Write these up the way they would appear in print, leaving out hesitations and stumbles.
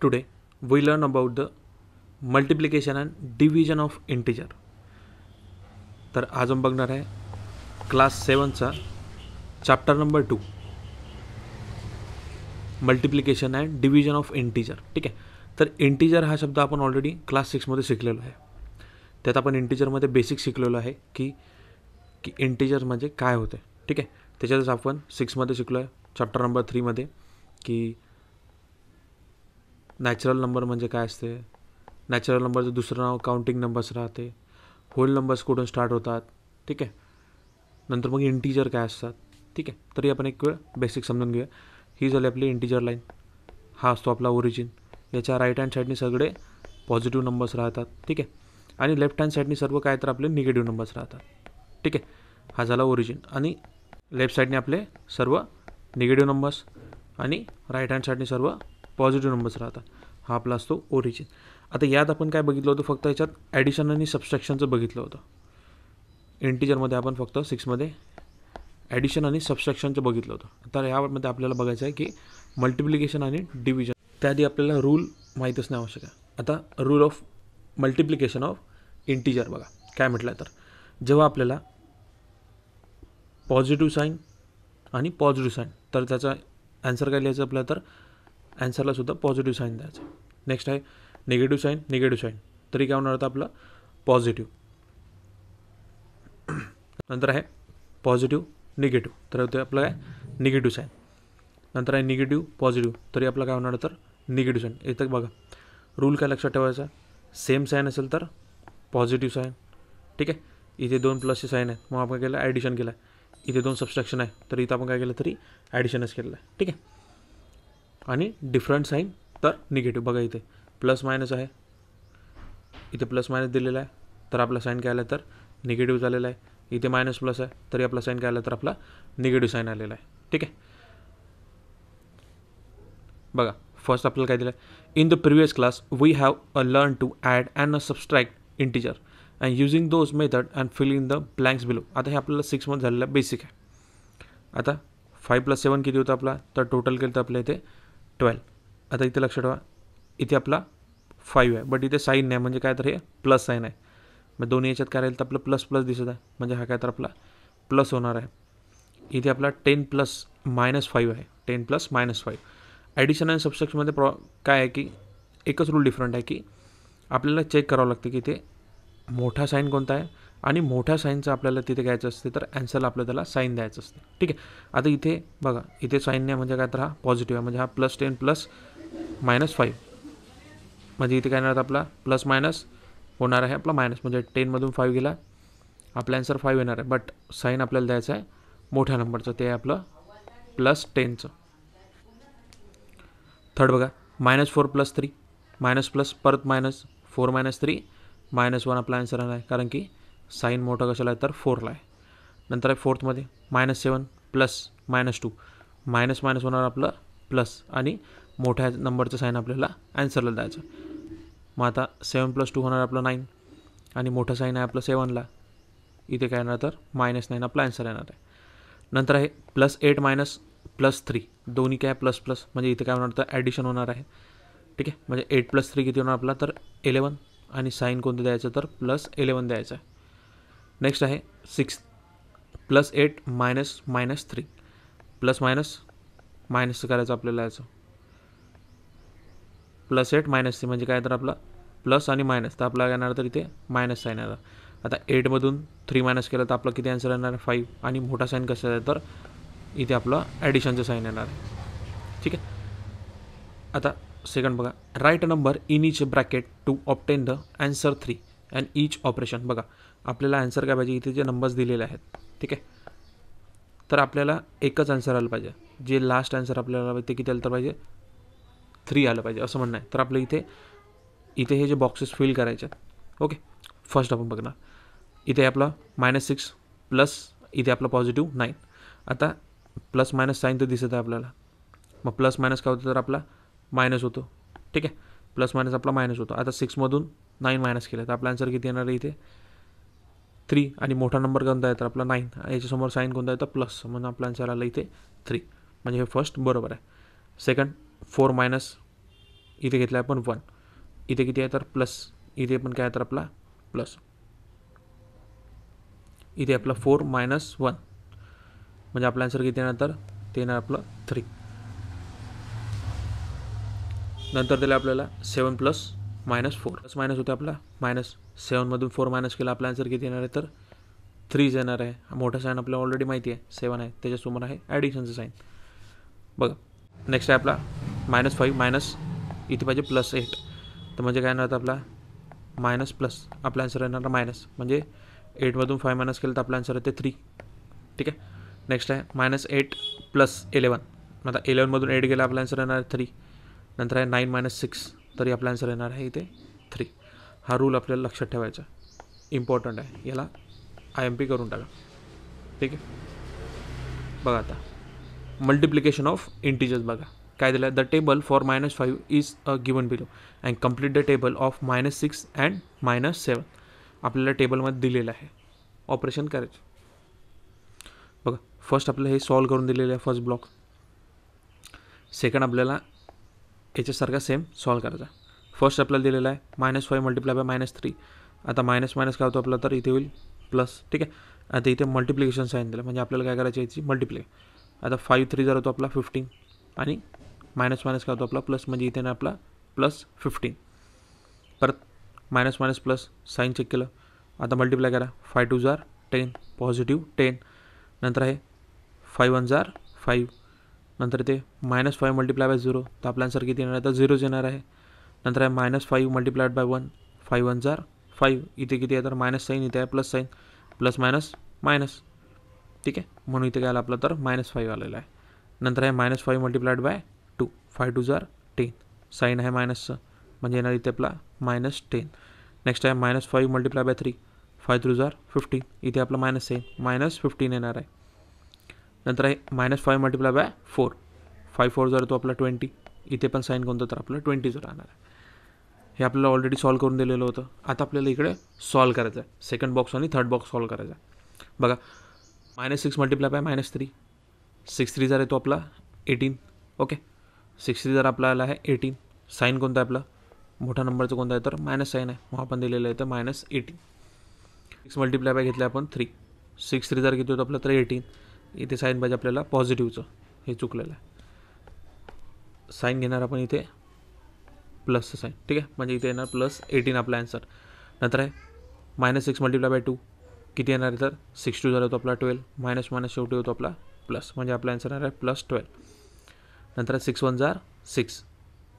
Today we learn about the multiplication and division of integer. तर आज हम बघणार आहे क्लास 7चा chapter number 2 multiplication and division of integer. ठीक आहे. तर इंटिजर हा शब्द आपण ऑलरेडी क्लास 6मध्ये शिकलेलो आहे. त्यात आपण इंटिजरमध्ये बेसिक शिकलेलो आहे की इंटिजर म्हणजे काय होते. ठीक आहे. त्याच्यातच आपण 6मध्ये शिकलो आहे चॅप्टर नंबर 3मध्ये की नॅचरल नंबर म्हणजे काय असते, नॅचरल नंबरचं दुसरं नाव काउंटिंग नंबर्स राहते, होल नंबर्स कुठून स्टार्ट होतात. ठीक आहे. नंतर मग इंटिजर काय असतात. ठीक आहे. तरी आपण एक वेळ बेसिक समजून घेऊया. ही झाली आपली इंटिजर लाईन. हा असतो आपला ओरिजिन. याच्या राईट हँड साईडनी सगळे पॉझिटिव्ह नंबर्स राहतात. ठीक आहे. आणि लेफ्ट हँड साईडनी सर्व काय तर आपले निगेटिव्ह नंबर्स राहतात. ठीक आहे. हा झाला ओरिजिन. आणि लेफ्ट साईडने आपले सर्व निगेटिव्ह नंबर्स आणि राईट हँड साईडने सर्व पॉझिटिव्ह नंबर्स राहतात. हा आपला असतो ओरिजिन. आता यात आपण काय बघितलं होतं, फक्त याच्यात ॲडिशन आणि सबस्ट्रॅक्शनचं बघितलं होतं. इंटिजरमध्ये आपण फक्त 6मध्ये ॲडिशन आणि सबस्ट्रॅक्शनचं बघितलं होतं. तर यामध्ये आपल्याला बघायचं आहे की मल्टिप्लिकेशन आणि डिव्हिजन. त्याआधी आपल्याला रूल माहीत असणे आवश्यक आहे. आता rule of multiplication of integer बघा काय म्हटलं आहे. तर जेव्हा आपल्याला पॉझिटिव्ह साईन आणि पॉझिटिव्ह साईन, तर त्याचा ॲन्सर काय लिहायचं आपल्याला, तर ॲन्सरलासुद्धा पॉझिटिव्ह साईन द्यायचं. नेक्स्ट आहे निगेटिव्ह साईन, निगेटिव्ह साईन, तरी काय होणार होतं आपलं पॉझिटिव्ह. नंतर आहे पॉझिटिव्ह निगेटिव्ह, तर होते आपलं काय निगेटिव्ह साईन. नंतर आहे निगेटिव्ह पॉझिटिव्ह, तरी आपलं काय होणार तर निगेटिव्ह साईन. इथं बघा रूल काय लक्षात ठेवायचा, सेम साईन असेल तर पॉझिटिव्ह साईन. ठीक आहे. इथे 2 प्लसचे साईन आहेत, मग आपण केलं ॲडिशन केलं आहे. इथे 2 सबस्ट्रॅक्शन आहे, तर इथं आपण काय केलं तरी ॲडिशनच केलेलं आहे. ठीक आहे. आणि डिफरंट साईन तर निगेटिव्ह. बघा इथे प्लस मायनस आहे, इथे प्लस मायनस दिलेला आहे, तर आपला साईन काय आला तर निगेटिव्ह झालेला आहे. इथे मायनस प्लस आहे, तरी आपला साईन काय आला तर आपला निगेटिव्ह साईन आलेला आहे. ठीक आहे. बघा फर्स्ट आपल्याला काय दिलं आहे, in the previous class we have learn to add and subtract integer and using those method and fill in the blanks below. आता हे आपल्याला 6मध्ये झालेलं बेसिक आहे. आता 5 + 7 किती होतं आपला, तर टोटल केलं तर आपल्या इथे 12. आता इथे लक्षात ठेवा, इथे आपला 5 आहे, बट इथे साईन नाही, म्हणजे काय तर हे प्लस साईन आहे. मग दोन्ही याच्यात काय राहील तर आपलं प्लस प्लस दिसत आहे, म्हणजे हा काय तर आपला प्लस होणार आहे. इथे आपला 10 + -5 आहे, 10 + -5. ॲडिशन आणि सबस्ट्रॅक्शनमध्ये काय आहे की एकच रूल डिफरंट आहे की आपल्याला चेक करावं लागतं की इथे मोठा साईन कोणता आहे, आणि मोठ्या साईनचं आपल्याला तिथे घ्यायचं असते, तर ॲन्सरला आपल्याला त्याला साईन द्यायचं असते. ठीक आहे. आता इथे बघा इथे साईन नाही, म्हणजे काय तर हा पॉझिटिव्ह आहे, म्हणजे हा +10 + -5, म्हणजे इथे काय येणार आपला प्लस मायनस होणार आहे आपला मायनस, म्हणजे 10मधून 5 गेला, आपला ॲन्सर 5 येणार आहे. बट साईन आपल्याला द्यायचं आहे मोठ्या नंबरचं, ते आहे आपलं +10चं. थर्ड बघा -4 + 3, मायनस प्लस परत मायनस, 4 - 3 -1 आपला ॲन्सर आहे, कारण की साईन मोठा कशाला आहे तर 4ला आहे. नंतर आहे फोर्थमध्ये -7 + -2, मायनस मायनस होणार आपलं प्लस, आणि मोठ्या नंबरचं साईन आपल्याला ॲन्सरला द्यायचं. मग आता 7 + 2 होणार आपलं 9, आणि मोठं साईन आहे आपलं 7ला, इथे काय येणार तर -9 आपला ॲन्सर येणार आहे. नंतर आहे +8 - +3, दोन्ही काय प्लस प्लस, म्हणजे इथे काय होणार तर ॲडिशन होणार आहे. ठीक आहे. म्हणजे 8 + 3 किती होणार आपला तर 11, आणि साईन कोणतं द्यायचं तर +11 द्यायचं आहे. नेक्स्ट आहे 6 + 8 - -3, प्लस मायनस मायनसचं करायचं आपल्याला याचं, +8 - 3 म्हणजे काय तर आपला प्लस आणि मायनस, तर आपला काय येणार तर इथे मायनस साईन येणार. आता 8मधून 3 मायनस केलं तर आपलं किती ॲन्सर येणार आहे 5, आणि मोठा साईन कसं आहे तर इथे आपलं ॲडिशनचं साईन येणार आहे. ठीक आहे. आता सेकंड बघा, write number in each bracket to obtain the answer 3 and each operation. बघा आपल्याला ॲन्सर काय पाहिजे, इथे जे नंबर्स दिलेले आहेत. ठीक आहे. तर आपल्याला एकच ॲन्सर आलं पाहिजे, जे लास्ट ॲन्सर आपल्याला पाहिजे ते किती आलं तर पाहिजे 3 आलं पाहिजे, असं म्हणणं आहे. तर आपलं इथे हे जे बॉक्सेस फिल करायचे आहेत. ओके. फर्स्ट आपण बघणार, इथे आपला -6 प्लस इथे आपला पॉझिटिव्ह 9. आता प्लस मायनस साईन तर दिसत आहे आपल्याला, मग प्लस मायनस काय होतं तर आपला मायनस होतो. ठीक आहे. प्लस मायनस आपला मायनस होतो. आता 6मधून 9 मायनस केलं तर आपला ॲन्सर किती येणार आहे इथे 3, आणि मोठा नंबर कोणता आहे तर आपला 9, याच्यासमोर साईन कोणता आहे तर प्लस, म्हणून आपला ॲन्सर आला इथे 3, म्हणजे हे फर्स्ट बरोबर आहे. सेकंड 4 - इथे घेतला आपण 1, इथे किती आहे तर प्लस, इथे पण काय तर आपला प्लस, इथे आपला 4 मायनस 1 म्हणजे आपला आन्सर किती येणार तर ते येणार आपलं 3. नंतर दिलं आपल्याला 7 प्लस मायनस 4, प्लस मायनस होते आपला मायनस, 7मधून 4 मायनस केला आपला आन्सर किती येणार आहे तर 3 येणार आहे. मोठा साईन आपल्याला ऑलरेडी माहिती आहे 7 आहे, त्याच्यासमोर आहे ॲडिशनचं साईन. बघा नेक्स्ट आहे आपला -5 मायनस इथे पाहिजे +8, तर म्हणजे काय येणार आपला मायनस प्लस, आपला आन्सर येणार मायनस, म्हणजे 8मधून 5 मायनस केलं तर आपला आन्सर येते 3. ठीक आहे. नेक्स्ट आहे -8 + 11, आता 11मधून 8 गेला आपला आन्सर येणार 3. नंतर आहे 9 - 6, तरी आपला आन्सर येणार आहे इथे 3. हा रूल आपल्याला लक्षात ठेवायचा, इम्पॉर्टंट आहे, याला IMP करून टाका. ठीक आहे. बघा आता मल्टिप्लिकेशन ऑफ इंटिजर्स बघा काय दिलं, the table for -5 is given below and complete the table of -6 and -7. आपल्याला टेबलमध्ये दिलेलं आहे, ऑपरेशन करायचं. बघा फर्स्ट आपल्याला हे सॉल्व करून दिलेलं आहे फर्स्ट ब्लॉक. सेकंड आपल्याला याच्यासारखा सेम सॉल्व करायचा. फर्स्ट आपल्याला दिलेला आहे -5 × -3. आता मायनस मायनस काय होतं आपलं तर इथे होईल प्लस. ठीक आहे. आता इथे मल्टिप्लिकेशन साईन दिलं म्हणजे आपल्याला काय करायची याची मल्टिप्लाय. आता 5 3 जर होतो आपला 15 आणि मायनस मायनस काय होतो आपला प्लस, म्हणजे इथे ना आपला +15. परत minus minus plus sign check केलं. आता मल्टिप्लाय करा, 5 2 जार 10 पॉझिटिव्ह 10. नंतर आहे 5 1 जार 5. नंतर ते -5 × 0, तर आपला आन्सर किती येणार आहे तर 0 येणार आहे. नंतर आहे -5 × 1, 5 1 जार 5. इथे किती आहे तर मायनस साईन, इथे आहे plus sign, plus minus minus. ठीक आहे. म्हणून इथे काय आलं आपलं तर -5 आलेलं आहे. नंतर आहे -5 × 2, 5 2 जार 10. साईन आहे मायनसचं, म्हणजे येणार इथे आपला -10. नेक्स्ट आहे -5 × 3, 5 3 जार 15. इथे आपला मायनस साईन, -15 येणार आहे. नंतर आहे -5 × 4, 5 4 जर तो आपला 20. इथे पण साईन कोणतं तर आपलं 20 जर राहणार आहे. हे आपल्याला ऑलरेडी सॉल्व करून दिलेलं होतं. आता आपल्याला इकडे सॉल्व करायचं आहे, सेकंड बॉक्स आणि थर्ड बॉक्स सॉल्व करायचा आहे. बघा -6 × -3, 6 3 जर आहे तो आपला 18. ओके, 6 3 जर आपला आला आहे 18. साईन कोणता आहे आपला मोठा नंबरचं कोणता आहे तर मायनस साईन आहे, मग आपण दिलेलं आहे तर -18. 6 × घेतलं आपण 3, 6 3 जर किती होतं आपलं तर 18. इथे साईन पाहिजे आपल्याला पॉझिटिव्हचं, हे चुकलेलं आहे. साईन घेणार आपण इथे प्लसचं साईन. ठीक आहे, म्हणजे इथे येणार +18 आपला आन्सर. नंतर आहे -6 × 2, किती येणार आहे तर 6 2 जर होतो आपला 12. मायनस मायनस शेवटी होतो आपला प्लस, म्हणजे आपला आन्सर येणार आहे +12. नंतर आहे 6 1 जार 6,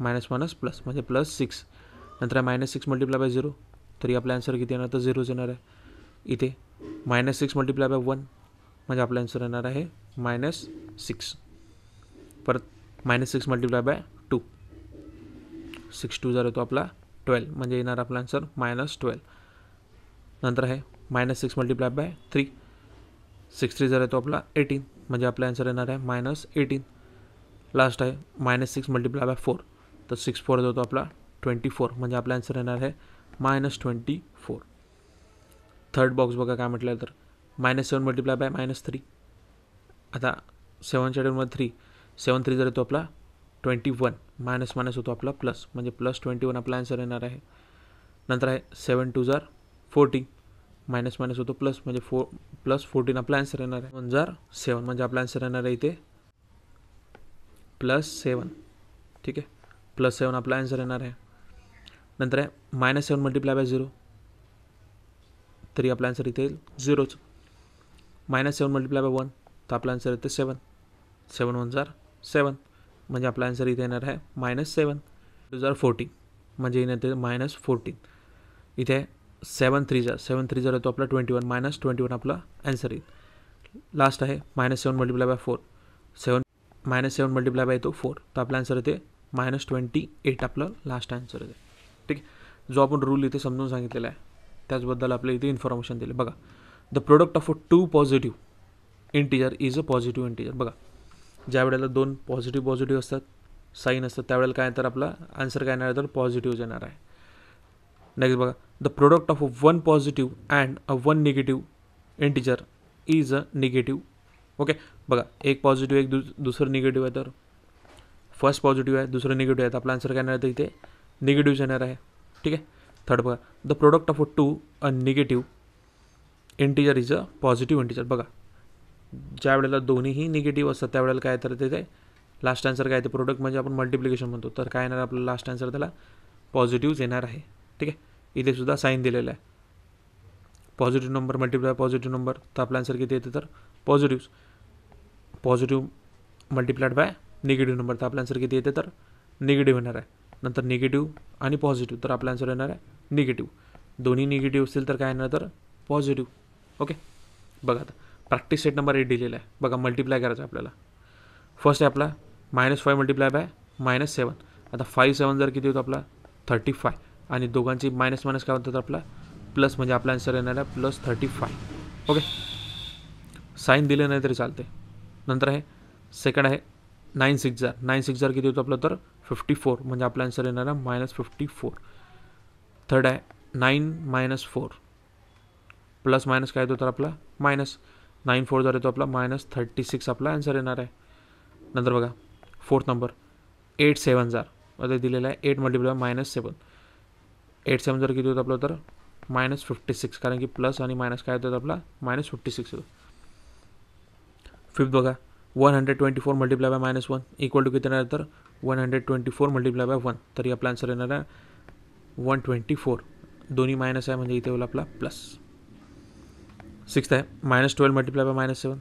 मायनस मायनस प्लस म्हणजे +6. नंतर आहे -6 × 0, तरी आपला आन्सर किती येणार तर 0 येणार आहे. इथे -6 × 1, म्हणजे आपला आन्सर येणार आहे -6. परत -6 × 2, 6 2 जर होतो आपला 12, म्हणजे येणार आपला आन्सर -12. नंतर आहे -6 × 3, 6 3 जर येतो आपला 18, म्हणजे आपला आन्सर येणार आहे -18. लास्ट आहे -6 × 4, तर 6 4 होतो आपला 24, म्हणजे आपला आन्सर येणार आहे -24. थर्ड बॉक्स बघा काय म्हटलं तर -7 × -3. आता 7च्या टेबलमध्ये 3, 7 3 जर येतो आपला 21, मायनस मायनस होतो आपला प्लस, म्हणजे +21 आपला आन्सर येणार आहे. नंतर आहे 7 2 जार 14, मायनस मायनस होतो प्लस, म्हणजे +14 आपला आन्सर येणार आहे. 1 जार 7, म्हणजे आपला आन्सर येणार आहे इथे +7. ठीक आहे, +7 आपला आन्सर येणार आहे. नंतर आहे -7 × 0, तरी आपला आन्सर इथे येईल 0च. -7 × 1, तर आपला आन्सर येते 7, 7 1 जार 7, म्हणजे आपला आन्सर इथे येणार आहे -7. 2 जार 14, म्हणजे येते -14. इथे 7 3 जार 7 3 जर येतो आपला 21, -21 आपला आन्सर येईल. लास्ट आहे -7 × 4, 7 -7 × येतो 4, तर आपला आन्सर येते -28 आपलं लास्ट आन्सर येते. ठीक आहे, जो आपण रूल इथे समजून सांगितलेला आहे त्याचबद्दल आपल्या इथे इन्फॉर्मेशन दिली. बघा, the product of 2 positive integer is a positive integer. बघा, ज्या वेळेला 2 पॉझिटिव्ह असतात, साईन असतात, त्यावेळेला काय तर आपला आन्सर काय येणार तर पॉझिटिव्ह येणार आहे. नेक्स्ट बघा, the product of 1 positive and 1 negative integer is a negative. Okay, बघा, एक पॉझिटिव्ह एक दुसरं निगेटिव्ह आहे, तर फर्स्ट पॉझिटिव्ह आहे, दुसरं निगेटिव्ह आहे, तर आपला आन्सर काय येणार आहे, तर इथे निगेटिव्ह येणार आहे. ठीक आहे. थर्ड बघा, the product of a negative integer is a positive integer. बघा, ज्या वेळेला दोन्हीही निगेटिव्ह असतात त्यावेळेला काय तर तिथे लास्ट आन्सर काय, ते प्रोडक्ट म्हणजे आपण मल्टिप्लिकेशन म्हणतो, तर काय येणार आपलं लास्ट आन्सर त्याला पॉझिटिव्ह येणार आहे. ठीक आहे. इथे सुद्धा साईन दिलेलं आहे, positive number multiply positive number, तर आपला आन्सर किती येते तर positive multiplied by negative number, तर आपला आन्सर किती येते तर निगेटिव्ह येणार आहे. नंतर निगेटिव्ह आणि पॉझिटिव्ह, तर आपला आन्सर येणार आहे निगेटिव्ह. दोन्ही निगेटिव्ह असतील तर काय येणार तर पॉझिटिव्ह. ओके. बघा आता प्रॅक्टिस सेट नंबर 8 दिलेला आहे. बघा मल्टिप्लाय करायचं आहे आपल्याला. फर्स्ट आहे आपला -5 मल्टिप्लाय बाय -7. आता 5 7 जर किती होतं आपला 35, आणि दोघांची मायनस मायनस काय होतं तर आपला प्लस, म्हणजे आपला आन्सर येणार आहे +35. ओके. साईन दिले नाही तरी चालते. नंतर आहे सेकंड आहे 9 6 जर किती होतं आपलं तर 54, म्हणजे आपला आन्सर येणार आहे -54. थर्ड आहे 9 4 प्लस मायनस काय येतो तर आपला मायनस 9 4 जर येतो आपला -36 आपला आन्सर येणार आहे. नंतर बघा फोर्थ नंबर 8 7 आता दिलेला आहे 8 मल्टिप्लाय -7. 8 7 जर किती होतं आपलं तर -56, कारण की प्लस आणि मायनस काय होतं आपला -56 होतं. फिफ्थ बघा 124 मल्टिप्लाय बाय -1 इक्वल टू किती येणार तर 124 मल्टिप्लाय बाय 1, तरी आपला आन्सर येणार आहे 124. दोन्ही मायनस आहे म्हणजे इथे होईल आपला प्लस. सिक्स्थ आहे -12 मल्टिप्लाय बाय -7.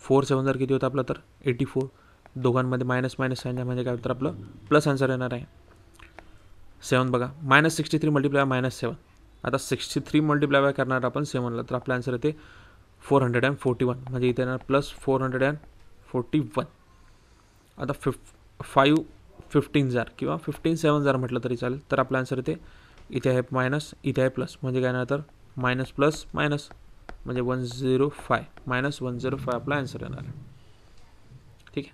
4 7 जर किती होतं आपलं तर 84. दोघांमध्ये मायनस मायनस आहे म्हणजे काय तर आपलं प्लस आन्सर येणार आहे. 7 बघा -63 मल्टिप्लाय बाय -7. आता 63 मल्टिप्लाय बाय करणार आपण 7ला, तर आपला आन्सर येते 441, म्हणजे इथे येणार +441. आता 15 जर किंवा 15 7 जर म्हटलं तरी चालेल, तर आपला आन्सर येते इथे आहे मायनस, इथे आहे प्लस, म्हणजे काय येणार तर मायनस प्लस मायनस, म्हणजे 105 -105 आपला आन्सर येणार आहे. ठीक आहे.